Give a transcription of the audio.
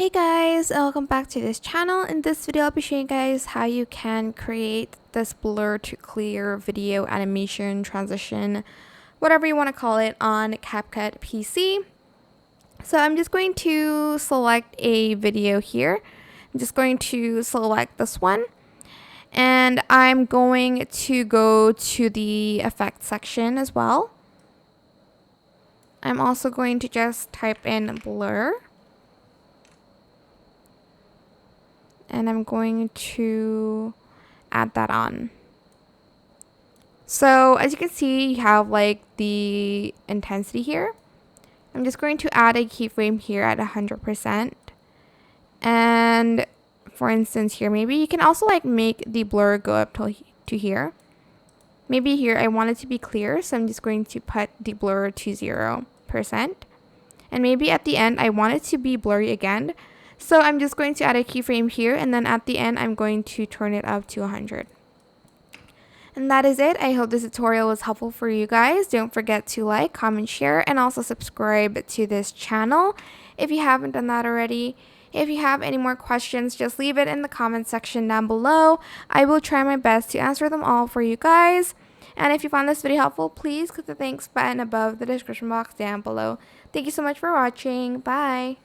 Hey guys, welcome back to this channel. In this video, I'll be showing you guys how you can create this blur to clear video animation transition, whatever you want to call it, on CapCut PC. So I'm just going to select a video here. I'm just going to select this one. And I'm going to go to the effects section as well. I'm also going to just type in blur. And I'm going to add that on. So as you can see, you have like the intensity here. I'm just going to add a keyframe here at 100%. And for instance here, maybe you can also like make the blur go up to here. Maybe here I want it to be clear, so I'm just going to put the blur to 0%. And maybe at the end I want it to be blurry again. So I'm just going to add a keyframe here, and then at the end I'm going to turn it up to 100. And that is it. I hope this tutorial was helpful for you guys. Don't forget to like, comment, share, and also subscribe to this channel if you haven't done that already. If you have any more questions, just leave it in the comment section down below. I will try my best to answer them all for you guys. And if you found this video helpful, please click the thanks button above the description box down below. Thank you so much for watching. Bye!